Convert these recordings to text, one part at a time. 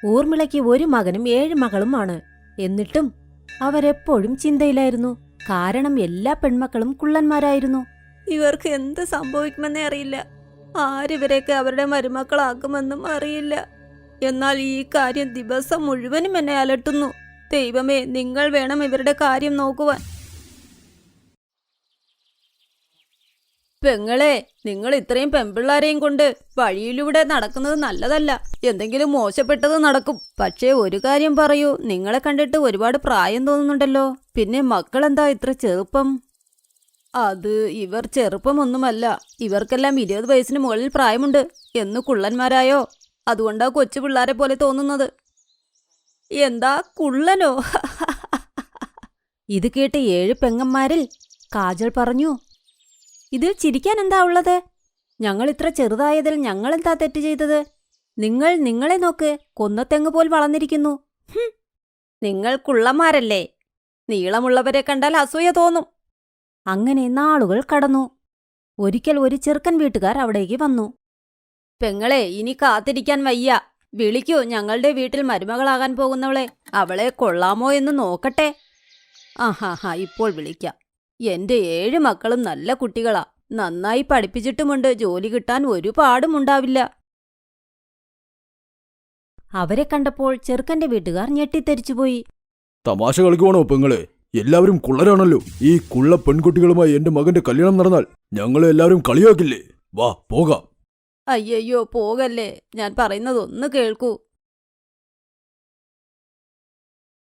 ഊർമിളയ്ക്ക് ഒരു മകനും 7 മകളുമാണ്. എന്നിട്ടും അവരെപ്പോഴും ചിന്തയിലായിരുന്നു. കാരണം എല്ലാ പെൺമക്കളും കുള്ളന്മാരായിരുന്നു. ഇവർക്ക് എന്ത് സംഭവിക്കുമെന്നേ അറിയില്ല. ആരിവരെയൊക്കെ അവരുടെ മരുമക്കളാക്കുമെന്നും അറിയില്ല. എന്നാൽ ഈ കാര്യം ദിവസം മുഴുവനും എന്നെ അലട്ടുന്നു. ദൈവമേ, നിങ്ങൾ വേണം ഇവരുടെ കാര്യം നോക്കുവാൻ. പെങ്ങളെ, നിങ്ങൾ ഇത്രയും പെൺപിള്ളാരെയും കൊണ്ട് വഴിയിലൂടെ നടക്കുന്നത് നല്ലതല്ല. എന്തെങ്കിലും മോശപ്പെട്ടത് നടക്കും. പക്ഷേ ഒരു കാര്യം പറയൂ, നിങ്ങളെ കണ്ടിട്ട് ഒരുപാട് പ്രായം തോന്നുന്നുണ്ടല്ലോ. പിന്നെ മക്കളെന്താ ഇത്ര ചെറുപ്പം? അത് ഇവർ ചെറുപ്പമൊന്നുമല്ല. ഇവർക്കെല്ലാം 20 വയസ്സിന് മുകളിൽ പ്രായമുണ്ട്. എന്ന് കുള്ളന്മാരായോ? അതുകൊണ്ടാ കൊച്ചു പിള്ളാരെ പോലെ തോന്നുന്നത്. എന്താ കുള്ളനോ? ഇത് കേട്ട് 7 പെങ്ങന്മാരിൽ കാജൽ പറഞ്ഞു, ഇതിൽ ചിരിക്കാൻ എന്താ ഉള്ളത്? ഞങ്ങൾ ഇത്ര ചെറുതായതിൽ ഞങ്ങളെന്താ തെറ്റ് ചെയ്തത്? നിങ്ങളെ നോക്ക്, കൊന്നത്തെങ്ങ് പോൽ വളർന്നിരിക്കുന്നു. നിങ്ങൾ കുള്ളന്മാരല്ലേ? നീളമുള്ളവരെ കണ്ടാൽ അസൂയ തോന്നും. അങ്ങനെ നാളുകൾ കടന്നു. ഒരിക്കൽ ഒരു ചെറുക്കൻ വീട്ടുകാർ അവിടേക്ക് വന്നു. പെങ്ങളെ, ഇനി കാത്തിരിക്കാൻ വയ്യ. വിളിക്കൂ ഞങ്ങളുടെ വീട്ടിൽ മരുമകളാകാൻ പോകുന്നവളെ. അവളെ കൊള്ളാമോ എന്ന് നോക്കട്ടെ. ആഹാ, ഇപ്പോൾ വിളിക്കാം. എന്റെ 7 മക്കളും നല്ല കുട്ടികളാ. നന്നായി പഠിപ്പിച്ചിട്ടുമുണ്ട്. ജോലി കിട്ടാൻ ഒരു പാടുമുണ്ടാവില്ല. അവരെ കണ്ടപ്പോൾ ചെറുക്കന്റെ വീട്ടുകാർ ഞെട്ടിത്തെരിച്ചുപോയി. തമാശ കളിക്കുവാണോ പെങ്ങളെ? എല്ലാവരും കുള്ളരാണല്ലോ. ഈ കുള്ള പെൺകുട്ടികളുമായി എന്റെ മകന്റെ കല്യാണം നടന്നാൽ ഞങ്ങളെ എല്ലാവരും കളിയാക്കില്ലേ? വാ പോകാം. അയ്യയ്യോ, പോകല്ലേ. ഞാൻ പറയുന്നതൊന്ന് കേൾക്കൂ.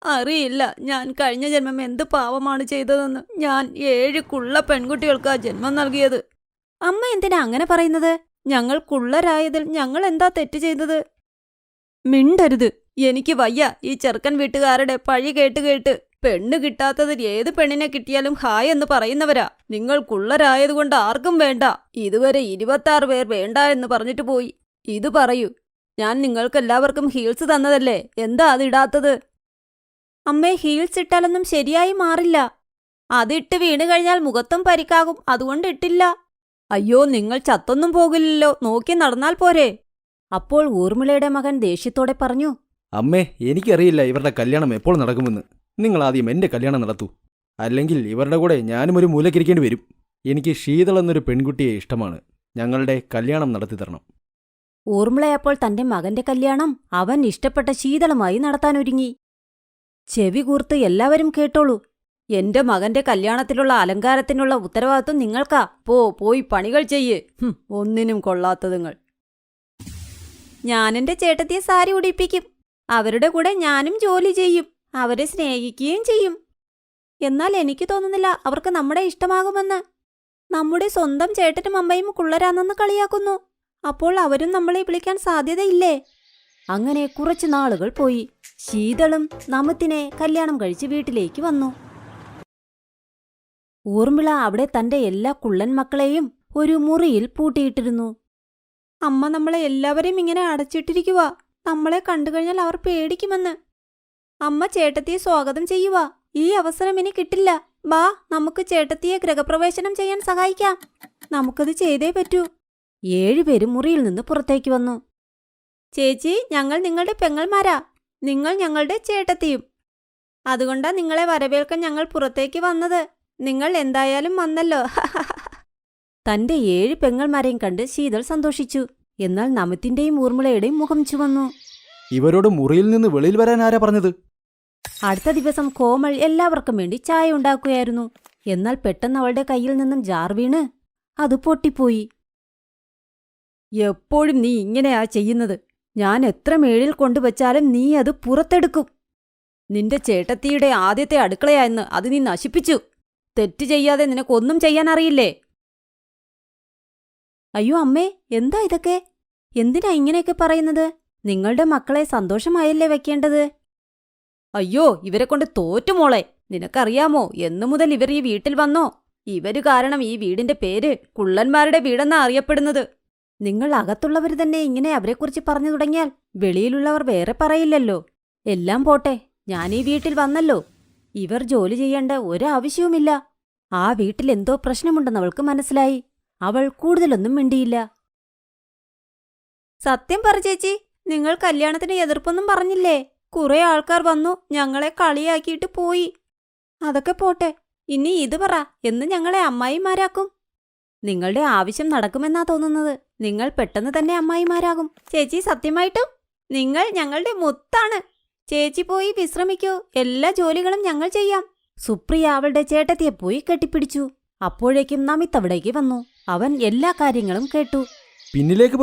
അറിയില്ല ഞാൻ കഴിഞ്ഞ ജന്മം എന്ത് പാവമാണ് ചെയ്തതെന്ന്. ഞാൻ 7 കുള്ള പെൺകുട്ടികൾക്കാ ജന്മം നൽകിയത്. അമ്മ എന്തിനാ അങ്ങനെ പറയുന്നത്? ഞങ്ങൾ കുള്ളരായതിൽ ഞങ്ങൾ എന്താ തെറ്റ് ചെയ്തത്? മിണ്ടരുത്. എനിക്ക് വയ്യ ഈ ചെറുക്കൻ വീട്ടുകാരുടെ പഴി കേട്ട്. പെണ്ണ് കിട്ടാത്തതിൽ ഏത് പെണ്ണിനെ കിട്ടിയാലും ഹായ് എന്ന് പറയുന്നവരാ. നിങ്ങൾ കുള്ളരായതുകൊണ്ട് ആർക്കും വേണ്ട. ഇതുവരെ 26 പേർ വേണ്ട എന്ന് പറഞ്ഞിട്ട് പോയി. ഇത് പറയൂ, ഞാൻ നിങ്ങൾക്കെല്ലാവർക്കും ഹീൽസ് തന്നതല്ലേ? എന്താ അതിടാത്തത്? അമ്മേ, ഹീൽസ് ഇട്ടാലൊന്നും ശരിയായി മാറില്ല. അതിട്ട് വീണ് കഴിഞ്ഞാൽ മുഖത്തും പരിക്കാകും. അതുകൊണ്ട് ഇട്ടില്ല. അയ്യോ, നിങ്ങൾ ചത്തൊന്നും പോകില്ലല്ലോ. നോക്കി നടന്നാൽ പോരെ? അപ്പോൾ ഊർമിളയുടെ മകൻ ദേഷ്യത്തോടെ പറഞ്ഞു, അമ്മേ, എനിക്കറിയില്ല ഇവരുടെ കല്യാണം എപ്പോൾ നടക്കുമെന്ന്. നിങ്ങൾ ആദ്യം എന്റെ കല്യാണം നടത്തൂ. അല്ലെങ്കിൽ ഇവരുടെ കൂടെ ഞാനും ഒരു മൂലക്കിരിക്കേണ്ടി വരും. എനിക്ക് ശീതൾ എന്നൊരു പെൺകുട്ടിയെ ഇഷ്ടമാണ്. ഞങ്ങളുടെ കല്യാണം നടത്തി തരണം. ഊർമിളയപ്പോൾ തന്റെ മകന്റെ കല്യാണം അവൻ ഇഷ്ടപ്പെട്ട ശീതളുമായി നടത്താനൊരുങ്ങി. ചെവി കൂർത്ത് എല്ലാവരും കേട്ടോളൂ. എന്റെ മകന്റെ കല്യാണത്തിലുള്ള അലങ്കാരത്തിനുള്ള ഉത്തരവാദിത്വം നിങ്ങൾക്കാ. പോയി പണികൾ ചെയ്യ്. ഒന്നിനും കൊള്ളാത്തതുങ്ങൾ. ഞാനെന്റെ ചേട്ടത്തിയെ സാരി ഉടിപ്പിക്കും. അവരുടെ കൂടെ ഞാനും ജോലി ചെയ്യും. അവരെ സ്നേഹിക്കുകയും ചെയ്യും. എന്നാൽ എനിക്ക് തോന്നുന്നില്ല അവർക്ക് നമ്മുടെ ഇഷ്ടമാകുമെന്ന്. നമ്മുടെ സ്വന്തം ചേട്ടനും അമ്മയും കുള്ളരാന്നെന്ന് കളിയാക്കുന്നു. അപ്പോൾ അവരും നമ്മളെ വിളിക്കാൻ സാധ്യതയില്ലേ? അങ്ങനെ കുറച്ചു നാളുകൾ പോയി. ശീതളും നമുത്തിനെ കല്യാണം കഴിച്ച് വീട്ടിലേക്ക് വന്നു. ഊർമിള അവിടെ തന്റെ എല്ലാ കുള്ളൻ മക്കളെയും ഒരു മുറിയിൽ പൂട്ടിയിട്ടിരുന്നു. അമ്മ നമ്മളെ എല്ലാവരെയും ഇങ്ങനെ അടച്ചിട്ടിരിക്കുക. നമ്മളെ കണ്ടുകഴിഞ്ഞാൽ അവർ പേടിക്കുമെന്ന്. അമ്മ ചേട്ടത്തിയെ സ്വാഗതം ചെയ്യുക. ഈ അവസരം ഇനി കിട്ടില്ല. ബാ, നമുക്ക് ചേട്ടത്തിയെ ഗൃഹപ്രവേശനം ചെയ്യാൻ സഹായിക്കാം. നമുക്കത് ചെയ്തേ പറ്റൂ. 7 പേരും മുറിയിൽ നിന്ന് പുറത്തേക്ക് വന്നു. ചേച്ചി, ഞങ്ങൾ നിങ്ങളുടെ പെങ്ങൾമാരാ. നിങ്ങൾ ഞങ്ങളുടെ ചേട്ടത്തിയും. അതുകൊണ്ടാ നിങ്ങളെ വരവേൽക്കാൻ ഞങ്ങൾ പുറത്തേക്ക് വന്നത്. നിങ്ങൾ എന്തായാലും വന്നല്ലോ. തന്റെ 7 പെങ്ങൾമാരെയും കണ്ട് ശീതൾ സന്തോഷിച്ചു. എന്നാൽ നമത്തിന്റെയും ഊർമിളയുടെയും മുഖം ചുവന്നു. ഇവരോട് മുറിയിൽ നിന്ന് വെളിയിൽ വരാൻ ആരാ പറഞ്ഞത്? അടുത്ത ദിവസം കോമൾ എല്ലാവർക്കും വേണ്ടി ചായ ഉണ്ടാക്കുകയായിരുന്നു. എന്നാൽ പെട്ടെന്ന് അവളുടെ കയ്യിൽ നിന്നും ജാർ വീണ് അത് പൊട്ടിപ്പോയി. എപ്പോഴും നീ ഇങ്ങനെയാ ചെയ്യുന്നത്. ഞാൻ എത്ര മേളിൽ കൊണ്ടുവച്ചാലും നീ അത് പുറത്തെടുക്കും. നിന്റെ ചേട്ടത്തിയുടെ ആദ്യത്തെ അടുക്കളയായെന്ന് അത് നീ നശിപ്പിച്ചു. തെറ്റ് ചെയ്യാതെ നിനക്കൊന്നും ചെയ്യാൻ അറിയില്ലേ? അയ്യോ അമ്മേ, എന്താ ഇതൊക്കെ? എന്തിനാ ഇങ്ങനെയൊക്കെ പറയുന്നത്? നിങ്ങളുടെ മക്കളെ സന്തോഷമായല്ലേ വെക്കേണ്ടത്? അയ്യോ, ഇവരെ കൊണ്ട് തോറ്റുമോളെ. നിനക്കറിയാമോ എന്നു മുതൽ ഇവർ ഈ വീട്ടിൽ വന്നോ? ഇവര് കാരണം ഈ വീടിന്റെ പേര് കുള്ളന്മാരുടെ വീടെന്നാ അറിയപ്പെടുന്നത്. നിങ്ങൾ അകത്തുള്ളവർ തന്നെ ഇങ്ങനെ അവരെക്കുറിച്ച് പറഞ്ഞു തുടങ്ങിയാൽ വെളിയിലുള്ളവർ വേറെ പറയില്ലല്ലോ. എല്ലാം പോട്ടെ, ഞാനീ വീട്ടിൽ വന്നല്ലോ. ഇവർ ജോലി ചെയ്യേണ്ട ഒരാവശ്യവുമില്ല. ആ വീട്ടിൽ എന്തോ പ്രശ്നമുണ്ടെന്ന് അവൾക്ക് മനസ്സിലായി. അവൾ കൂടുതലൊന്നും മിണ്ടിയില്ല. സത്യം പറ ചേച്ചി, നിങ്ങൾ കല്യാണത്തിന് എതിർപ്പൊന്നും പറഞ്ഞില്ലേ? കുറെ ആൾക്കാർ വന്നു ഞങ്ങളെ കളിയാക്കിയിട്ട് പോയി. അതൊക്കെ പോട്ടെ, ഇനി ഇത് പറ, എന്ന് ഞങ്ങളെ അമ്മായിമാരാക്കും? നിങ്ങളുടെ ആവശ്യം നടക്കുമെന്നാ തോന്നുന്നത്. നിങ്ങൾ പെട്ടെന്ന് തന്നെ അമ്മായിമാരാകും. ചേച്ചി, സത്യമായിട്ടും നിങ്ങൾ ഞങ്ങളുടെ മുത്താണ്. ചേച്ചി പോയി വിശ്രമിക്കൂ, എല്ലാ ജോലികളും ഞങ്ങൾ ചെയ്യാം. സുപ്രിയ അവളുടെ ചേട്ടത്തിയെ പോയി കെട്ടിപ്പിടിച്ചു. അപ്പോഴേക്കും നമിത് അവിടേക്ക് വന്നു. അവൻ എല്ലാ കാര്യങ്ങളും കേട്ടു. പിന്നിലേക്ക്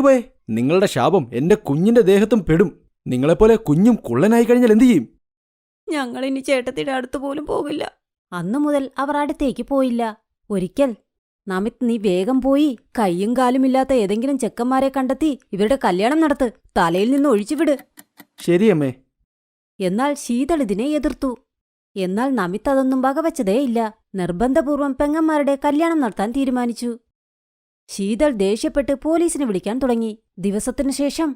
പോയേ. നിങ്ങളുടെ ശാപം എന്റെ കുഞ്ഞിന്റെ ദേഹത്തും പെടും. നിങ്ങളെപ്പോലെ കുഞ്ഞും കുള്ളനായി കഴിഞ്ഞാൽ എന്തു ചെയ്യും? ഞങ്ങളിനി ചേട്ടത്തിയുടെ അടുത്ത് പോലും പോകില്ല. അന്നു മുതൽ അവർ അടുത്തേക്ക് പോയില്ല. ഒരിക്കൽ, നമിത്, നീ വേഗം പോയി കൈയും കാലുമില്ലാത്ത ഏതെങ്കിലും ചെക്കന്മാരെ കണ്ടെത്തി ഇവരുടെ കല്യാണം നടത്ത്. തലയിൽ നിന്ന് ഒഴിച്ചുവിട്. ശരിയമ്മേ. എന്നാൽ ശീതൾ ഇതിനെ എതിർത്തു. എന്നാൽ നമിത് അതൊന്നും വകവച്ചതേയില്ല. നിർബന്ധപൂർവം പെങ്ങന്മാരുടെ കല്യാണം നടത്താൻ തീരുമാനിച്ചു. ശീതൾ ദേഷ്യപ്പെട്ട് പോലീസിനെ വിളിക്കാൻ തുടങ്ങി. ദിവസത്തിനു ശേഷം,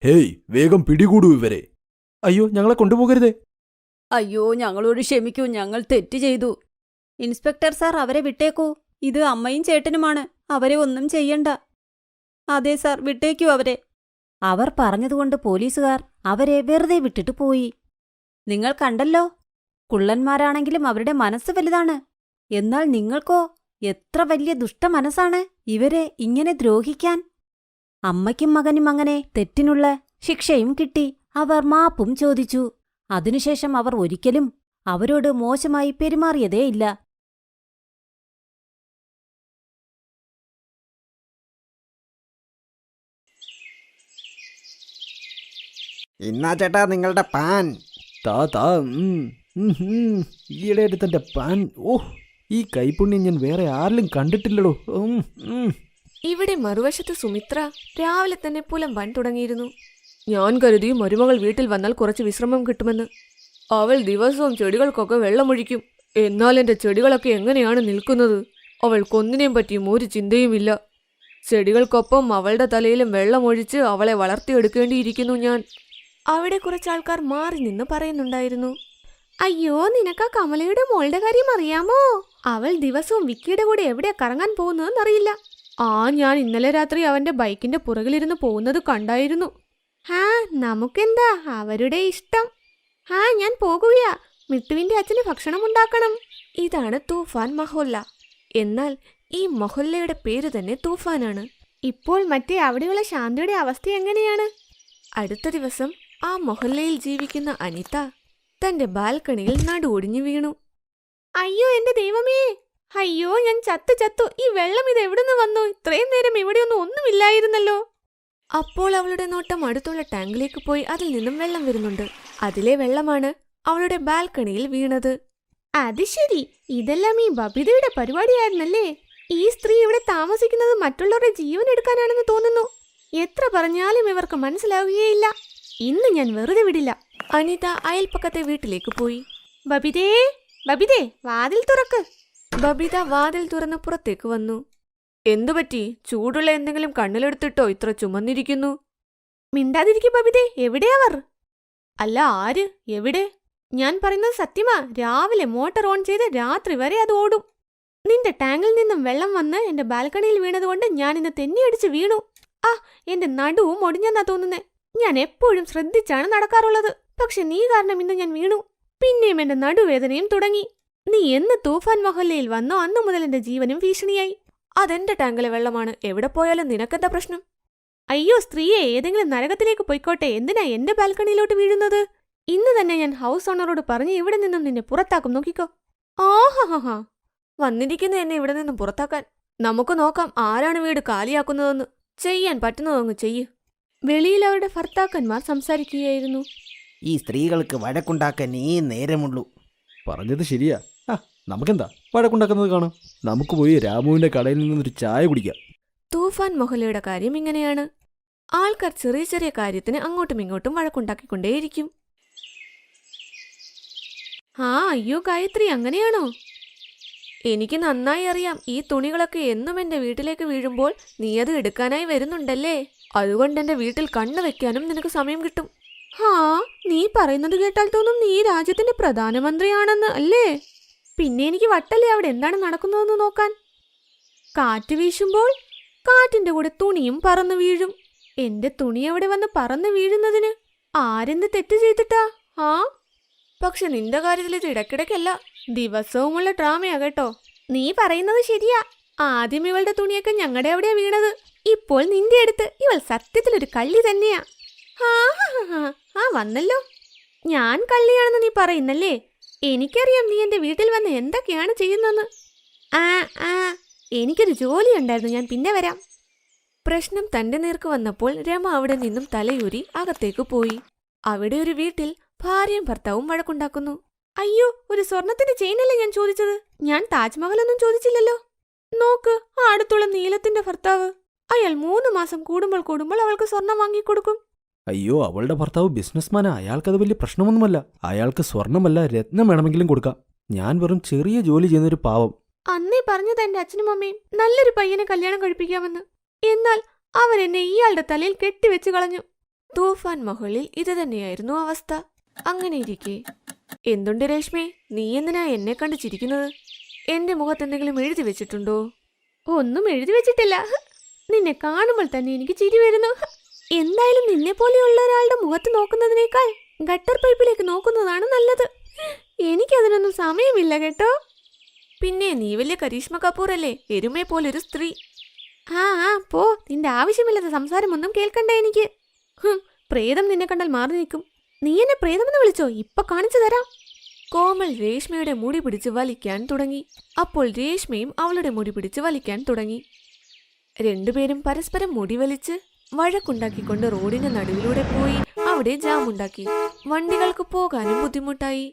ഹേയ്, വേഗം പിടികൂടൂ ഇവരെ. അയ്യോ, ഞങ്ങളെ കൊണ്ടുപോകരുതേ. അയ്യോ, ഞങ്ങളോട് ക്ഷമിക്കൂ, ഞങ്ങൾ തെറ്റ് ചെയ്തു. ഇൻസ്പെക്ടർ സാർ, അവരെ വിട്ടേക്കൂ. ഇത് അമ്മയും ചേട്ടനുമാണ്. അവരെ ഒന്നും ചെയ്യണ്ട. അതെ സാർ, വിട്ടേക്കൂ അവരെ. അവർ പറഞ്ഞതുകൊണ്ട് പോലീസുകാർ അവരെ വെറുതെ വിട്ടിട്ട് പോയി. നിങ്ങൾ കണ്ടല്ലോ, കുള്ളന്മാരാണെങ്കിലും അവരുടെ മനസ്സ് വലുതാണ്. എന്നാൽ നിങ്ങൾക്കോ എത്ര വലിയ ദുഷ്ടമനസ്സാണ് ഇവരെ ഇങ്ങനെ ദ്രോഹിക്കാൻ. അമ്മയ്ക്കും മകനും അങ്ങനെ തെറ്റിനുള്ള ശിക്ഷയും കിട്ടി. അവർ മാപ്പും ചോദിച്ചു. അതിനുശേഷം അവർ ഒരിക്കലും അവരോട് മോശമായി പെരുമാറിയതേയില്ല. ഇന്നാ ചേട്ടാ നിങ്ങളുടെ പാൻ. താ ഈയിടെ തന്റെ പാൻ. ഓ, ഈ കൈപ്പുണ്യം ഞാൻ വേറെ ആരിലും കണ്ടിട്ടില്ലടോ. ഇവിടെ മറുവശത്ത് സുമിത്ര രാവിലെ തന്നെ പുലമ്പാൻ തുടങ്ങിയിരുന്നു. ഞാൻ കരുതി മരുമകൾ വീട്ടിൽ വന്നാൽ കുറച്ച് വിശ്രമം കിട്ടുമെന്ന്. അവൾ ദിവസവും ചെടികൾക്കൊക്കെ വെള്ളമൊഴിക്കും. എന്നാൽ എന്റെ ചെടികളൊക്കെ എങ്ങനെയാണ് നിൽക്കുന്നത്? അവൾക്കൊന്നിനെയും പറ്റിയും ഒരു ചിന്തയുമില്ല. ചെടികൾക്കൊപ്പം അവളുടെ തലയിലും വെള്ളമൊഴിച്ച് അവളെ വളർത്തിയെടുക്കേണ്ടിയിരിക്കുന്നു ഞാൻ. അവിടെ കുറച്ചാൾക്കാർ മാറി നിന്ന് പറയുന്നുണ്ടായിരുന്നു, അയ്യോ, നിനക്കാ കമലയുടെ മോളുടെ കാര്യം അറിയാമോ? അവൾ ദിവസവും വിക്കിയുടെ കൂടെ എവിടെയാ കറങ്ങാൻ പോകുന്നതെന്നറിയില്ല. ഞാൻ ഇന്നലെ രാത്രി അവന്റെ ബൈക്കിന്റെ പുറകിലിരുന്ന് പോകുന്നത് കണ്ടായിരുന്നു. നമുക്കെന്താ, അവരുടെ ഇഷ്ടം. ഞാൻ പോകുകയാ. മിട്ടുവിന്റെ അച്ഛന് ഭക്ഷണം ഉണ്ടാക്കണം. ഇതാണ് തൂഫാൻ മഹൊല്ല. എന്നാൽ ഈ മൊഹല്ലയുടെ പേര് തന്നെ തൂഫാനാണ്. ഇപ്പോൾ മറ്റേ അവിടെയുള്ള ശാന്തിയുടെ അവസ്ഥ എങ്ങനെയാണ്? അടുത്ത ദിവസം ആ മൊഹല്ലയിൽ ജീവിക്കുന്ന അനിത തന്റെ ബാൽക്കണിയിൽ നടുവൊടിഞ്ഞു വീണു. അയ്യോ, എന്റെ ദൈവമേ! അയ്യോ, ഞാൻ ചത്തു. ഈ വെള്ളം ഇത് എവിടുന്ന് വന്നു? ഇത്രയും നേരം ഇവിടെയൊന്നും ഒന്നുമില്ലായിരുന്നല്ലോ. അപ്പോൾ അവളുടെ നോട്ടം അടുത്തുള്ള ടാങ്കിലേക്ക് പോയി. അതിൽ നിന്നും വെള്ളം വരുന്നുണ്ട്. അതിലെ വെള്ളമാണ് അവളുടെ ബാൽക്കണിയിൽ വീണത്. അത് ശരി, ഇതെല്ലാം ഈ ബബിതയുടെ പരിപാടിയായിരുന്നല്ലേ? ഈ സ്ത്രീ ഇവിടെ താമസിക്കുന്നത് മറ്റുള്ളവരുടെ ജീവൻ എടുക്കാനാണെന്ന് തോന്നുന്നു. എത്ര പറഞ്ഞാലും ഇവർക്ക് മനസ്സിലാവുകയില്ല. ഇന്ന് ഞാൻ വെറുതെ വിടില്ല. അനിത അയൽപ്പക്കത്തെ വീട്ടിലേക്ക് പോയി. ബബിതേ, വാതിൽ തുറക്ക്. ബബിത വാതിൽ തുറന്ന് പുറത്തേക്ക് വന്നു. എന്തുപറ്റി? ചൂടുള്ള എന്തെങ്കിലും കണ്ണിലെടുത്തിട്ടോ ഇത്ര ചുമന്നിരിക്കുന്നു? മിണ്ടാതിരിക്കും ബബിതേ, എവിടെയവർ? അല്ല, ആര്? എവിടെ? ഞാൻ പറയുന്നത് സത്യമാ. രാവിലെ മോട്ടോർ ഓൺ ചെയ്ത് രാത്രി വരെ അത് ഓടും. നിന്റെ ടാങ്കിൽ നിന്നും വെള്ളം വന്ന് എന്റെ ബാൽക്കണിയിൽ വീണതുകൊണ്ട് ഞാൻ ഇന്ന് തെന്നിയടിച്ച് വീണു. എന്റെ നടുവും ഒടിഞ്ഞെന്നാ തോന്നുന്നേ. ഞാൻ എപ്പോഴും ശ്രദ്ധിച്ചാണ് നടക്കാറുള്ളത്. പക്ഷെ നീ കാരണം ഇന്ന് ഞാൻ വീണു. പിന്നെയും എന്റെ നടുവേദനയും തുടങ്ങി. നീ എന്ന് തൂഫാൻ മൊഹല്ലയിൽ വന്നോ അന്നു മുതൽ എന്റെ ജീവനും ഭീഷണിയായി. അതെന്റെ ടാങ്കിലെ വെള്ളമാണ്. എവിടെ പോയാലും നിനക്കെന്താ പ്രശ്നം? അയ്യോ സ്ത്രീയെ, ഏതെങ്കിലും നരകത്തിലേക്ക് പോയിക്കോട്ടെ. എന്തിനാ എന്റെ ബാൽക്കണിയിലോട്ട് വീഴുന്നത്? ഇന്ന് തന്നെ ഞാൻ ഹൗസ് ഓണറോട് പറഞ്ഞ് ഇവിടെ നിന്നും നിന്നെ പുറത്താക്കും. നോക്കിക്കോ. ആഹാ, വന്നിരിക്കുന്ന എന്നെ ഇവിടെ നിന്നും പുറത്താക്കാൻ. നമുക്ക് നോക്കാം ആരാണ് വീട് കാലിയാക്കുന്നതെന്ന്. ചെയ്യാൻ പറ്റുന്നതങ്ങ് ചെയ്യ്. വെളിയിൽ അവരുടെ ഭർത്താക്കന്മാർ സംസാരിക്കുകയായിരുന്നു. ഈ സ്ത്രീകൾക്ക് വഴക്കുണ്ടാക്കാൻ നേരമുള്ളൂ. പറഞ്ഞത് ശരിയാ. നമുക്കെന്താ വഴക്കുണ്ടാക്കുന്നത് കാണാം. നമുക്ക് പോയി രാമുവിന്റെ കടയിൽ നിന്നൊരു ചായ കുടിക്കാം. തൂഫാൻ മൊഹല്ലയുടെ കാര്യം ഇങ്ങനെയാണ്. ആൾക്കാർ ചെറിയ ചെറിയ കാര്യത്തിന് അങ്ങോട്ടും ഇങ്ങോട്ടും വഴക്കുണ്ടാക്കിക്കൊണ്ടേയിരിക്കും. അയ്യോ ഗായത്രി, അങ്ങനെയാണോ? എനിക്ക് നന്നായി അറിയാം. ഈ തുണികളൊക്കെ എന്നും എന്റെ വീട്ടിലേക്ക് വീഴുമ്പോൾ നീ അത് എടുക്കാനായി വരുന്നുണ്ടല്ലേ. അതുകൊണ്ട് എന്റെ വീട്ടിൽ കണ്ണു വെക്കാനും നിനക്ക് സമയം കിട്ടും. നീ പറയുന്നത് കേട്ടാൽ തോന്നും നീ രാജ്യത്തിന്റെ പ്രധാനമന്ത്രിയാണെന്ന് അല്ലേ? പിന്നെ എനിക്ക് വട്ടല്ലേ അവിടെ എന്താണ് നടക്കുന്നതെന്ന് നോക്കാൻ. കാറ്റ് വീശുമ്പോൾ കാറ്റിന്റെ കൂടെ തുണിയും പറന്നു വീഴും. എന്റെ തുണി അവിടെ വന്ന് പറന്ന് വീഴുന്നതിന് ആരെന്ത് തെറ്റ് ചെയ്തിട്ടാ? ആ പക്ഷെ നിന്റെ കാര്യത്തിൽ ഇത് ഇടയ്ക്കിടയ്ക്കല്ല, ദിവസവുമുള്ള ഡ്രാമയാ കേട്ടോ. നീ പറയുന്നത് ശരിയാ. ആദ്യം ഇവളുടെ തുണിയൊക്കെ ഞങ്ങളുടെ എവിടെയാ വീണത്. ഇപ്പോൾ നിന്റെ അടുത്ത് ഇവൾ സത്യത്തിലൊരു കള്ളി തന്നെയാ. ആ വന്നല്ലോ. ഞാൻ കള്ളിയാണെന്ന് നീ പറയുന്നല്ലേ? എനിക്കറിയാം നീ എന്റെ വീട്ടിൽ വന്ന് എന്തൊക്കെയാണ് ചെയ്യുന്നെന്ന്. എനിക്കൊരു ജോലി ഉണ്ടായിരുന്നു, ഞാൻ പിന്നെ വരാം. പ്രശ്നം തന്റെ നേർക്ക് വന്നപ്പോൾ രമ അവിടെ നിന്നും തലയൂരി അകത്തേക്ക് പോയി. അവിടെ ഒരു വീട്ടിൽ ഭാര്യയും ഭർത്താവും വഴക്കുണ്ടാക്കുന്നു. അയ്യോ, ഒരു സ്വർണത്തിന്റെ ചെയിനല്ലേ ഞാൻ ചോദിച്ചത്. ഞാൻ താജ്മഹലൊന്നും ചോദിച്ചില്ലല്ലോ. നോക്ക്, ആ അടുത്തുള്ള നീലത്തിന്റെ ഭർത്താവ്. അയാൾ 3 മാസം കൂടുമ്പോൾ അവൾക്ക് സ്വർണം വാങ്ങിക്കൊടുക്കും. അയ്യോ, അവളുടെ ഭർത്താവ് ബിസിനസ്മാനാ. അയാൾക്കത് വലിയ പ്രശ്നമൊന്നുമല്ല. അയാൾക്ക് സ്വർണമല്ല, രത്നം വേണമെങ്കിലും കൊടുക്കാം. ഞാൻ വെറും ചെറിയ ജോലി ചെയ്യുന്നൊരു പാവം. അന്നേ പറഞ്ഞത് എന്റെ അച്ഛനും അമ്മയും നല്ലൊരു പയ്യനെ കല്യാണം കഴിപ്പിക്കാമെന്ന്. എന്നാൽ അവരെന്നെ ഇയാളുടെ തലയിൽ കെട്ടിവെച്ച് കളഞ്ഞു. തൂഫാൻ മഹലിൽ ഇത് തന്നെയായിരുന്നു അവസ്ഥ. അങ്ങനെയിരിക്കെ, എന്തുണ്ട് രേഷ്മേ, നീ എന്തിനാ എന്നെ കണ്ട് ചിരിക്കുന്നത്? എന്റെ മുഖത്ത് എന്തെങ്കിലും എഴുതി വെച്ചിട്ടുണ്ടോ? ഒന്നും എഴുതി വെച്ചിട്ടില്ല. നിന്നെ കാണുമ്പോൾ തന്നെ എനിക്ക് ചിരി വരുന്നു. എന്തായാലും നിന്നെ പോലെയുള്ള ഒരാളുടെ മുഖത്ത് നോക്കുന്നതിനേക്കാൾ ഗട്ടർ പൈപ്പിലേക്ക് നോക്കുന്നതാണ് നല്ലത്. എനിക്കതിനൊന്നും സമയമില്ല കേട്ടോ. പിന്നെ നീ വലിയ കരീഷ്മ കപൂർ അല്ലേ, എരുമയെ പോലൊരു സ്ത്രീ. പോ, നിന്റെ ആവശ്യമില്ലാത്ത സംസാരമൊന്നും കേൾക്കണ്ട എനിക്ക്. പ്രേതം നിന്നെ കണ്ടാൽ മാറി നിൽക്കും. നീ എന്നെ പ്രേതമെന്ന് വിളിച്ചോ? ഇപ്പൊ കാണിച്ചു തരാം. കോമൾ രേഷ്മയുടെ മുടി പിടിച്ച് വലിക്കാൻ തുടങ്ങി. അപ്പോൾ രേഷ്മയും അവളുടെ മുടി പിടിച്ച് വലിക്കാൻ തുടങ്ങി. രണ്ടുപേരും പരസ്പരം മുടി വലിച്ച് വഴക്കുണ്ടാക്കിക്കൊണ്ട് റോഡിന്റെ നടുവിലൂടെ പോയി അവിടെ ജാമുണ്ടാക്കി. വണ്ടികൾക്ക് പോകാനും ബുദ്ധിമുട്ടായി.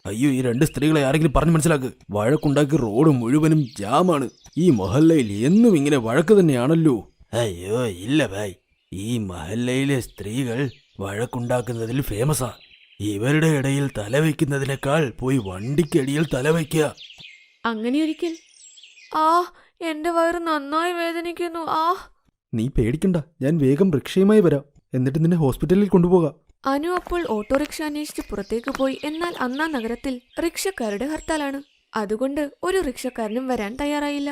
അയ്യോ, ഈ 2 സ്ത്രീകളെ ആരെങ്കിലും പറഞ്ഞു മനസ്സിലാക്ക്. വഴക്കുണ്ടാക്കി റോഡ് മുഴുവനും ജാമാണ്. ഈ മഹല്ലയിൽ എന്നും ഇങ്ങനെ വഴക്ക് തന്നെയാണല്ലോ. അയ്യോ ഇല്ല ഭായ്, ഈ മഹല്ലയിലെ സ്ത്രീകൾ വഴക്കുണ്ടാക്കുന്നതിൽ ഫേമസാ. ഇവരുടെ ഇടയിൽ തലവെക്കുന്നതിനേക്കാൾ പോയി വണ്ടിക്കടിയിൽ തലവെക്കുക. അങ്ങനെയൊരിക്കൽ എന്റെ വയറ് നന്നായി വേദനിക്കുന്നു. നീ പേടിക്കണ്ട, ഞാൻ വേഗം റിക്ഷയുമായി വരാം. എന്നിട്ട് നിന്നെ ഹോസ്പിറ്റലിൽ കൊണ്ടുപോകാം. അനു അപ്പോൾ ഓട്ടോറിക്ഷ അന്വേഷിച്ച് പുറത്തേക്ക് പോയി. എന്നാൽ അന്നാ നഗരത്തിൽ റിക്ഷക്കാരുടെ ഹർത്താലാണ്. അതുകൊണ്ട് ഒരു റിക്ഷക്കാരനും വരാൻ തയ്യാറായില്ല.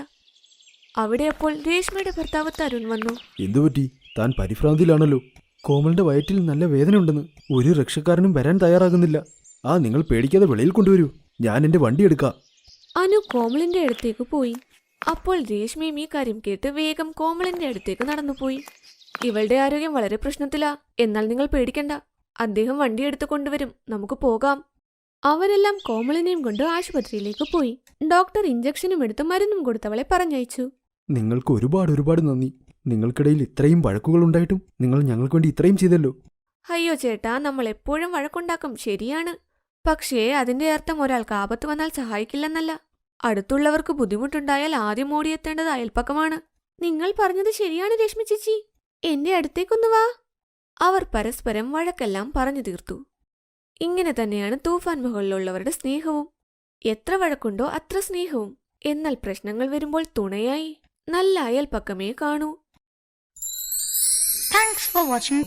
അവിടെ അപ്പോൾ രേഷ്മയുടെ ഭർത്താവ് തരുൺ വന്നു. എന്തുപറ്റി? താൻ പരിഭ്രാന്തിയിലാണല്ലോ. കോമളിന്റെ വയറ്റിൽ നല്ല വേദനയുണ്ടെന്ന്. ഒരു റിക്ഷക്കാരനും വരാൻ തയ്യാറാകുന്നില്ല. നിങ്ങൾ പേടിക്കാതെ വെളിയിൽ കൊണ്ടുവരൂ, ഞാൻ എന്റെ വണ്ടി എടുക്കാം. അനു കോമളിന്റെ അടുത്തേക്ക് പോയി. അപ്പോൾ രേഷ്മയും ഈ കാര്യം കേട്ട് വേഗം കോമളിന്റെ അടുത്തേക്ക് നടന്നുപോയി. ഇവളുടെ ആരോഗ്യം വളരെ പ്രശ്നത്തിലാ. എന്നാൽ നിങ്ങൾ പേടിക്കണ്ട, അദ്ദേഹം വണ്ടി എടുത്തു കൊണ്ടുവരും, നമുക്ക് പോകാം. അവരെല്ലാം കോമളിനെയും കൊണ്ട് ആശുപത്രിയിലേക്ക് പോയി. ഡോക്ടർ ഇഞ്ചക്ഷനും എടുത്ത് മരുന്നും കൊടുത്തവളെ പറഞ്ഞയച്ചു. നിങ്ങൾക്ക് ഒരുപാട് നന്ദി. നിങ്ങൾക്കിടയിൽ ഇത്രയും വഴക്കുകളുണ്ടായിട്ടും നിങ്ങൾ ഞങ്ങൾക്ക് വേണ്ടി ഇത്രയും ചെയ്തല്ലോ. അയ്യോ ചേട്ടാ, നമ്മൾ എപ്പോഴും വഴക്കുണ്ടാക്കും, ശരിയാണ്. പക്ഷേ അതിന്റെ അർത്ഥം ഒരാൾക്ക് ആപത്ത് വന്നാൽ സഹായിക്കില്ലെന്നല്ല. അടുത്തുള്ളവർക്ക് ബുദ്ധിമുട്ടുണ്ടായാൽ ആദ്യം ഓടിയെത്തേണ്ടത് അയൽപ്പക്കമാണ്. നിങ്ങൾ പറഞ്ഞത് ശരിയാണ് രശ്മി ചേച്ചി, എന്റെ അടുത്തേക്കൊന്നു വാ. അവർ പരസ്പരം വഴക്കെല്ലാം പറഞ്ഞു തീർത്തു. ഇങ്ങനെ തന്നെയാണ് തൂഫാൻ മഹലിലുള്ളവരുടെ സ്നേഹവും. എത്ര വഴക്കുണ്ടോ അത്ര സ്നേഹവും. എന്നാൽ പ്രശ്നങ്ങൾ വരുമ്പോൾ തുണയായി നല്ല അയൽപ്പക്കമേ കാണൂ. Thanks for watching.